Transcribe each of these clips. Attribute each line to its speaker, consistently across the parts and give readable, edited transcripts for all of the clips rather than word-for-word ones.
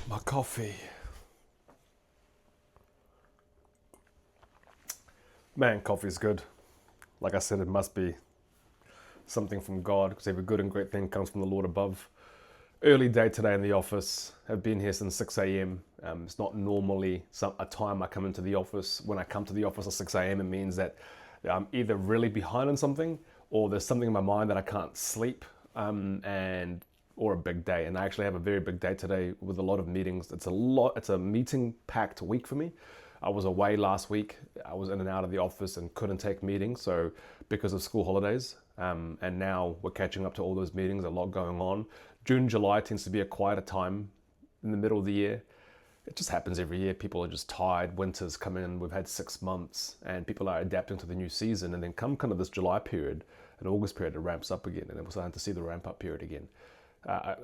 Speaker 1: My coffee. Man, coffee's good. Like I said, it must be something from God, because every good and great thing comes from the Lord above. Early day today in the office. I've been here since 6 a.m. It's not normally a time I come into the office. When I come to the office at 6 a.m, it means that I'm either really behind on something, or there's something in my mind that I can't sleep, or a big day. And I actually have a very big day today with a lot of meetings. It's a meeting-packed week for me. I was away last week. I was in and out of the office and couldn't take meetings, so because of school holidays. And now we're catching up to all those meetings, a lot going on. June, July tends to be a quieter time in the middle of the year. It just happens every year. People are just tired. Winter's come in. We've had 6 months and people are adapting to the new season. And then come kind of this July period and August period, it ramps up again. And then we're starting to see the ramp up period again.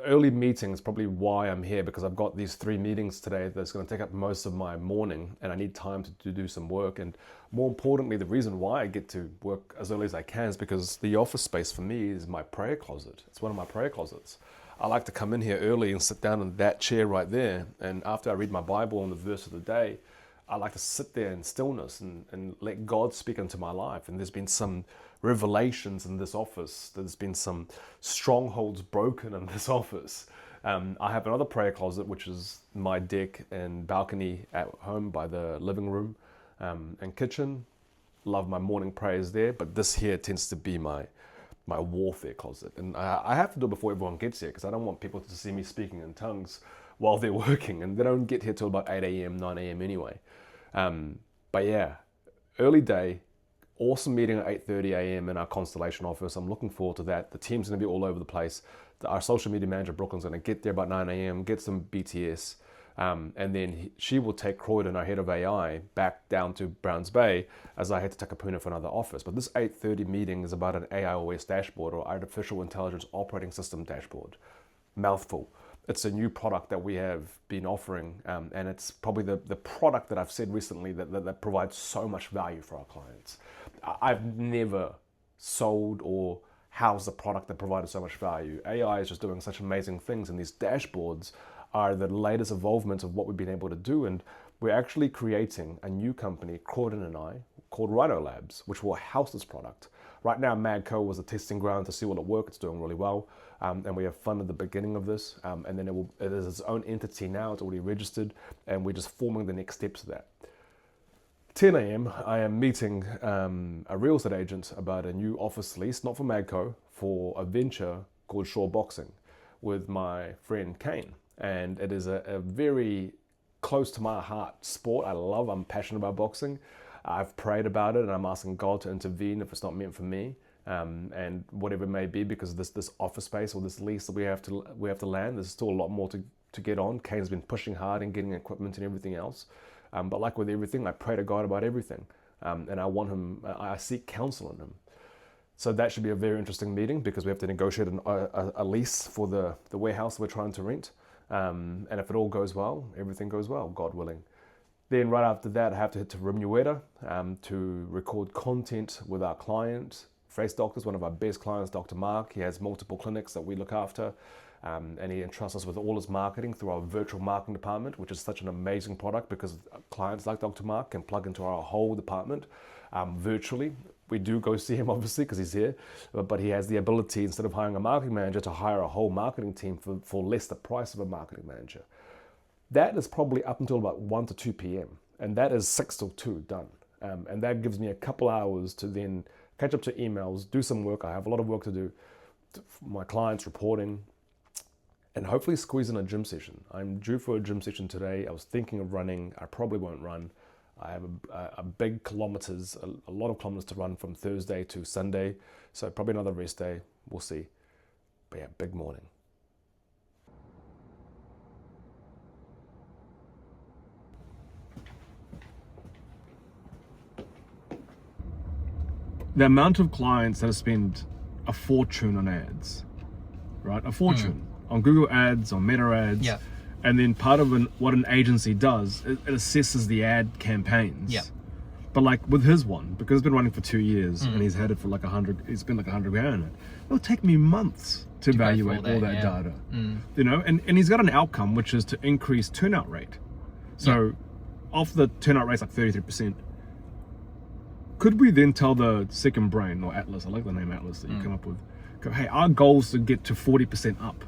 Speaker 1: Early meetings, probably why I'm here, because I've got these 3 meetings today that's going to take up most of my morning, and I need time to do some work. And more importantly, the reason why I get to work as early as I can is because the office space for me is my prayer closet. It's one of my prayer closets. I like to come in here early and sit down in that chair right there, and after I read my Bible and the verse of the day, I like to sit there in stillness and let God speak into my life. And there's been some revelations in this office. There's been some strongholds broken in this office. I have another prayer closet, which is my deck and balcony at home by the living room and kitchen. Love my morning prayers there, but this here tends to be my warfare closet. And I have to do it before everyone gets here, because I don't want people to see me speaking in tongues while they're working, and they don't get here till about 8 a.m, 9 a.m. anyway. But yeah, early day, awesome meeting at 8:30 a.m. in our Constellation office. I'm looking forward to that. The team's going to be all over the place. Our social media manager, Brooklyn's going to get there about 9 a.m, get some BTS, and then she will take Croyden, our head of AI, back down to Browns Bay as I head to Takapuna for another office. But this 8:30 meeting is about an AIOS dashboard, or Artificial Intelligence Operating System dashboard. Mouthful. It's a new product that we have been offering, and it's probably the product that I've said recently that provides so much value for our clients. I've never sold or housed a product that provided so much value. AI is just doing such amazing things, and these dashboards are the latest evolvement of what we've been able to do. And we're actually creating a new company, Croyden and I, called Rhino Labs, which will house this product. Right now, MagCo was a testing ground to see will it work. It's doing really well. And we have funded the beginning of this. And then it is its own entity now. It's already registered. And we're just forming the next steps of that. 10 a.m, I am meeting a real estate agent about a new office lease, not for MagCo, for a venture called Shore Boxing with my friend Kane. And it is a very close to my heart sport. I'm passionate about boxing. I've prayed about it, and I'm asking God to intervene if it's not meant for me, and whatever it may be, because this office space or this lease that we have to land. There's still a lot more to get on. Kane's been pushing hard and getting equipment and everything else, but like with everything, I pray to God about everything, and I seek counsel in Him. So that should be a very interesting meeting, because we have to negotiate a lease for the warehouse we're trying to rent, and if it all goes well, everything goes well, God willing. Then right after that, I have to head to Remuera to record content with our client, Face Doctors, one of our best clients, Dr. Mark. He has multiple clinics that we look after, and he entrusts us with all his marketing through our virtual marketing department, which is such an amazing product, because clients like Dr. Mark can plug into our whole department virtually. We do go see him, obviously, because he's here, but he has the ability, instead of hiring a marketing manager, to hire a whole marketing team for less the price of a marketing manager. That is probably up until about 1 to 2 p.m. And that is 6 till 2 done. And that gives me a couple hours to then catch up to emails, do some work. I have a lot of work to do for my clients, reporting, and hopefully squeeze in a gym session. I'm due for a gym session today. I was thinking of running. I probably won't run. I have a big kilometers, a lot of kilometers to run from Thursday to Sunday. So probably another rest day. We'll see. But yeah, big morning. The amount of clients that have spent a fortune on ads, right? A fortune on Google ads, on Meta ads.
Speaker 2: Yeah.
Speaker 1: And then part of what an agency does, it assesses the ad campaigns.
Speaker 2: Yeah.
Speaker 1: But like with his one, because it's been running for 2 years and he's had it for like 100, it's been like 100 grand in it. It'll take me months to evaluate all that data, you know, and he's got an outcome, which is to increase turnout rate. So off the turnout rate's like 33%. Could we then tell the second brain, or Atlas, I like the name Atlas that you come up with, go, hey, our goal is to get to 40% up.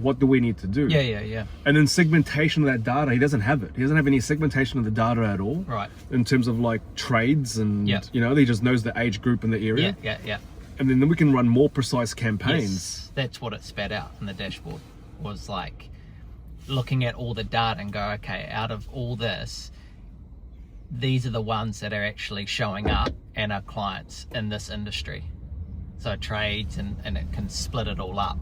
Speaker 1: What do we need to do?
Speaker 2: Yeah.
Speaker 1: And then segmentation of that data, he doesn't have it. He doesn't have any segmentation of the data at all.
Speaker 2: Right.
Speaker 1: In terms of like trades and, you know, he just knows the age group in the area.
Speaker 2: Yeah.
Speaker 1: And then we can run more precise campaigns.
Speaker 2: Yes, that's what it spat out in the dashboard, was like looking at all the data and go, okay, out of all this, these are the ones that are actually showing up and are clients in this industry. So trades, and it can split it all up.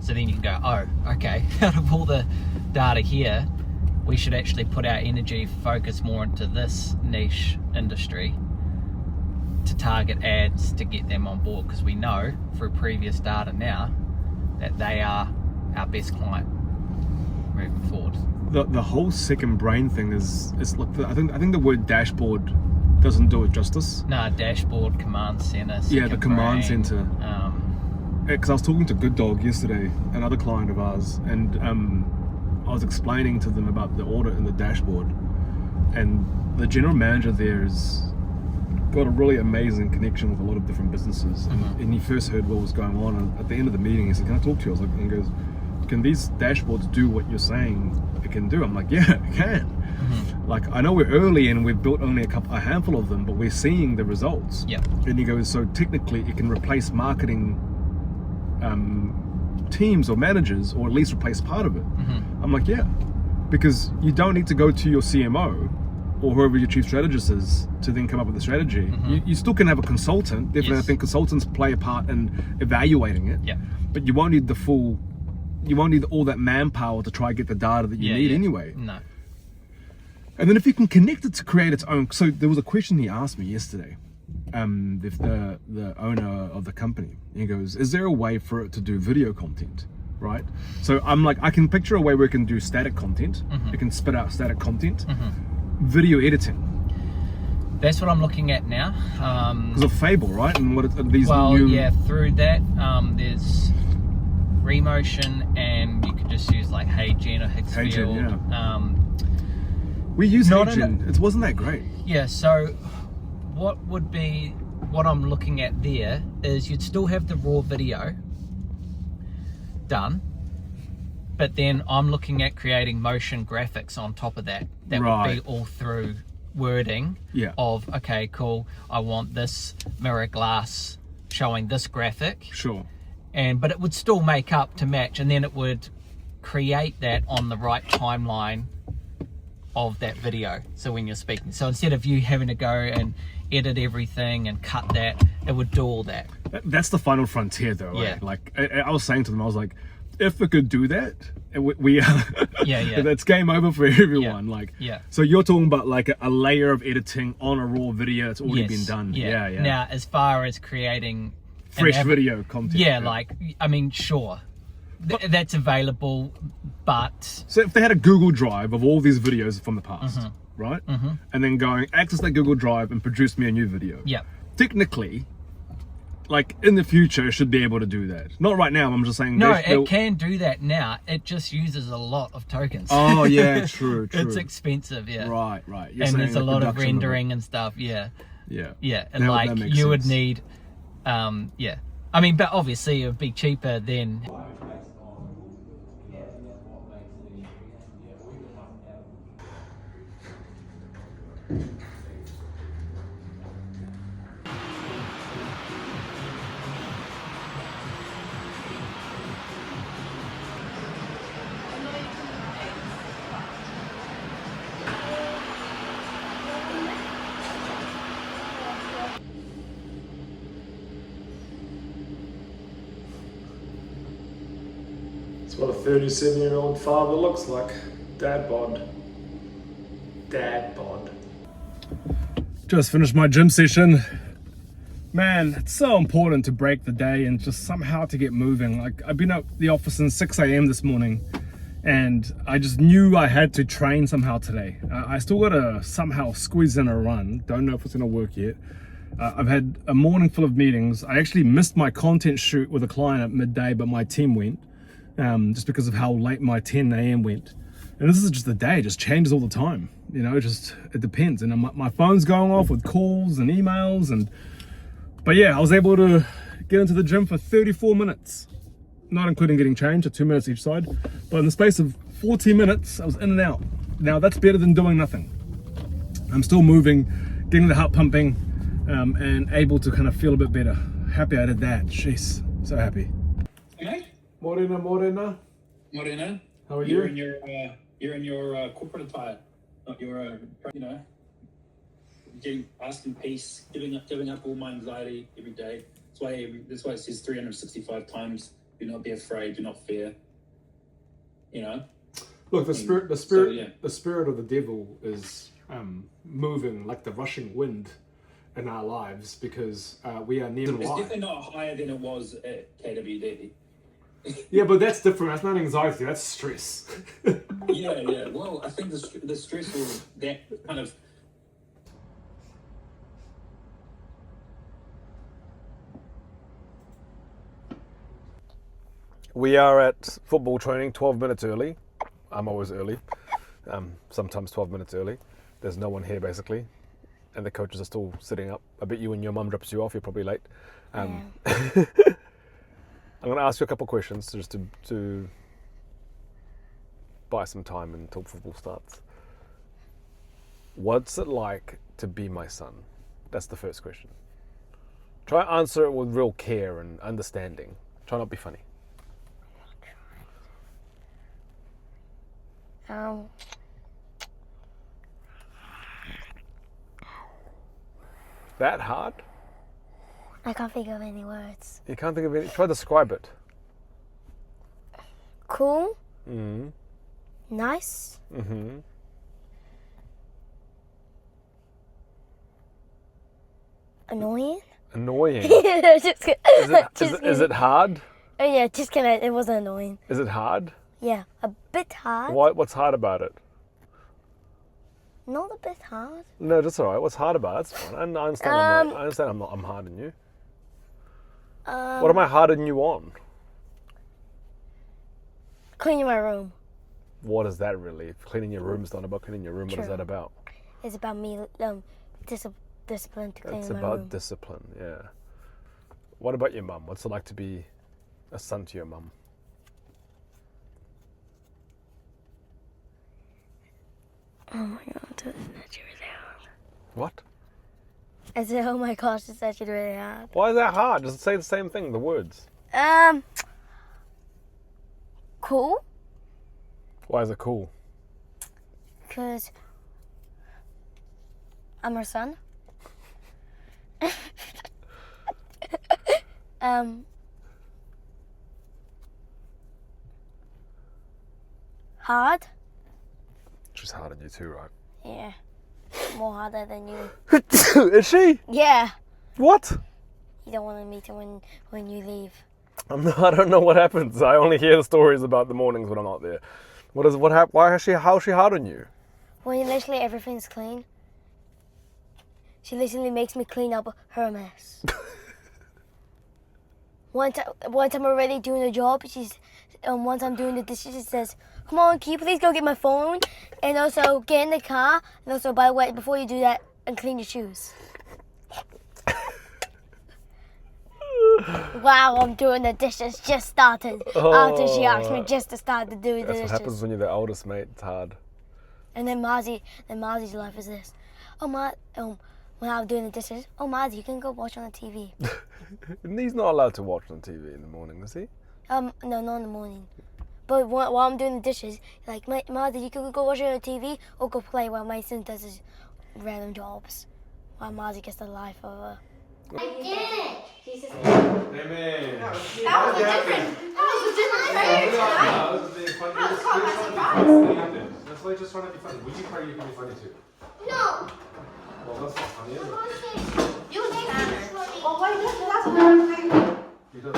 Speaker 2: So then you can go, oh, okay, out of all the data here, we should actually put our energy, focus more into this niche industry to target ads to get them on board, because we know through previous data now that they are our best client moving forward.
Speaker 1: The whole second brain thing is look, I think the word dashboard doesn't do it justice.
Speaker 2: No, dashboard, command center.
Speaker 1: Yeah, the command
Speaker 2: brain,
Speaker 1: center. Because I was talking to Good Dog yesterday, another client of ours, and I was explaining to them about the audit and the dashboard, and the general manager there has got a really amazing connection with a lot of different businesses, and he first heard what was going on, and at the end of the meeting he said, can I talk to you? I was like, and he goes, can these dashboards do what you're saying it can do? I'm like, yeah, it can. Like, I know we're early and we've built only a handful of them, but we're seeing the results. And he goes, so technically it can replace marketing teams or managers, or at least replace part of it. I'm like, yeah, because you don't need to go to your CMO or whoever your chief strategist is to then come up with a strategy. You still can have a consultant. Definitely, I think consultants play a part in evaluating it. But you won't need you won't need all that manpower to try and get the data that you need anyway.
Speaker 2: No.
Speaker 1: And then if you can connect it to create its own. So there was a question he asked me yesterday. The owner of the company, he goes, is there a way for it to do video content, right? So I'm like, I can picture a way where it can do static content. It can spit out static content. Video editing.
Speaker 2: That's what I'm looking at now.
Speaker 1: Because of Fable, right? And what these
Speaker 2: through that there's Remotion, and you could just use like HeyGen or Higgsfield.
Speaker 1: We use HeyGen. It wasn't that great.
Speaker 2: Yeah, so what I'm looking at there is you'd still have the raw video done, but then I'm looking at creating motion graphics on top of that. That would be all through wording of, okay, cool, I want this mirror glass showing this graphic. But it would still make up to match, and then it would create that on the right timeline of that video. So when you're speaking, so instead of you having to go and edit everything and cut that, it would do all that.
Speaker 1: That's the final frontier though, right? Like I was saying to them, I was like, if it could do that, we that's game over for everyone. So you're talking about like a layer of editing on a raw video that's already been done. Now, as far as creating fresh video content,
Speaker 2: like, I mean, sure, that's available, but
Speaker 1: so if they had a Google Drive of all these videos from the past, right, and then going access that Google Drive and produce me a new video, technically, like in the future, should be able to do that. Not right now. I'm just saying.
Speaker 2: No, it can do that now. It just uses a lot of tokens.
Speaker 1: Oh yeah, true.
Speaker 2: It's expensive,
Speaker 1: Right. You're
Speaker 2: and there's a lot of rendering and stuff. And like you would need, I mean, but obviously it would be cheaper than.
Speaker 1: What a 37-year-old father looks like. Dad bod. Just finished my gym session. Man, it's so important to break the day and just somehow to get moving. Like, I've been at the office since 6 a.m. this morning, and I just knew I had to train somehow today. I still got to somehow squeeze in a run. Don't know if it's going to work yet. I've had a morning full of meetings. I actually missed my content shoot with a client at midday, but my team went just because of how late my 10 a.m. went. And this is just the day, it just changes all the time. You know, it depends. And my phone's going off with calls and emails. But yeah, I was able to get into the gym for 34 minutes, not including getting changed, so 2 minutes each side. But in the space of 40 minutes, I was in and out. Now that's better than doing nothing. I'm still moving, getting the heart pumping, and able to kind of feel a bit better. Happy I did that. Jeez, so happy.
Speaker 3: Okay.
Speaker 1: Morena.
Speaker 3: Morena.
Speaker 1: How are you?
Speaker 3: You're in your corporate attire, not your, asking peace, giving up all my anxiety every day. That's why it says 365 times, do not be afraid, do not fear. You know?
Speaker 1: Look, the spirit of the devil is moving like the rushing wind in our lives because we are near.
Speaker 3: It's definitely not higher than it was at KWD.
Speaker 1: Yeah, but that's different. That's not anxiety. That's stress.
Speaker 3: Yeah. Well, I think the stress will that kind of.
Speaker 1: We are at football training 12 minutes early. I'm always early. Sometimes 12 minutes early. There's no one here basically. And the coaches are still sitting up. I bet you when your mum drops you off, you're probably late. I'm going to ask you a couple of questions just to buy some time until football starts. What's it like to be my son? That's the first question. Try and answer it with real care and understanding. Try not to be funny. That hard?
Speaker 4: I can't think of any words.
Speaker 1: You can't think of any? Try to describe it.
Speaker 4: Cool.
Speaker 1: Mm-hmm.
Speaker 4: Nice.
Speaker 1: Mm-hmm.
Speaker 4: Annoying.
Speaker 1: Annoying.
Speaker 4: Just kidding.
Speaker 1: Is it hard?
Speaker 4: Oh yeah, just kidding. It wasn't annoying.
Speaker 1: Is it hard?
Speaker 4: Yeah, a bit hard.
Speaker 1: What's hard about it?
Speaker 4: Not a bit hard.
Speaker 1: No, that's all right. What's hard about it? That's fine. I understand. I understand. I'm hard on you. What am I hard on you on?
Speaker 4: Cleaning my room.
Speaker 1: What is that really? Cleaning your room is not about cleaning your room.
Speaker 4: True.
Speaker 1: What is that about?
Speaker 4: It's about me discipline to clean my room.
Speaker 1: It's about discipline. Yeah. What about your mum? What's it like to be a son to your mum?
Speaker 4: Oh my god, that's actually really hard.
Speaker 1: What?
Speaker 4: I said, oh my gosh, it's actually really hard.
Speaker 1: Why is that hard? Just say the same thing, the words.
Speaker 4: Cool.
Speaker 1: Why is it cool?
Speaker 4: Because I'm her son. Hard.
Speaker 1: She's hard on you too, right?
Speaker 4: Yeah. More harder than you.
Speaker 1: Is she?
Speaker 4: Yeah.
Speaker 1: What?
Speaker 4: You don't want to meet her when you leave.
Speaker 1: I don't know what happens. I only hear the stories about the mornings when I'm not there. How is she hard on you?
Speaker 4: When literally everything's clean. She literally makes me clean up her mess. Once I'm already doing the job, once I'm doing the dishes, she says, "Come on, can you please go get my phone? And also get in the car. And also, by the way, before you do that, and clean your shoes." Wow, I'm doing the dishes. Just started. After she asked me just to start to do the dishes.
Speaker 1: That's what happens when you're the oldest, mate. It's hard.
Speaker 4: And then Marzi's life is this. When I'm doing the dishes, Marzi, you can go watch on the TV.
Speaker 1: He's not allowed to watch on TV in the morning, is he?
Speaker 4: No, not in the morning. But while I'm doing the dishes, like, Marzi, you can go watch it on the TV or go play while my son does his random jobs. While Marzi gets the life of her.
Speaker 5: I didn't.
Speaker 1: Amen.
Speaker 5: That was a different prayer tonight.
Speaker 1: That was being funny. That's like just trying to be funny. When you pray, you can be funny too.
Speaker 5: No.
Speaker 1: Well, that's not funny, is it?
Speaker 5: You think that's funny. Oh, wait, that's what I'm saying.
Speaker 1: He does.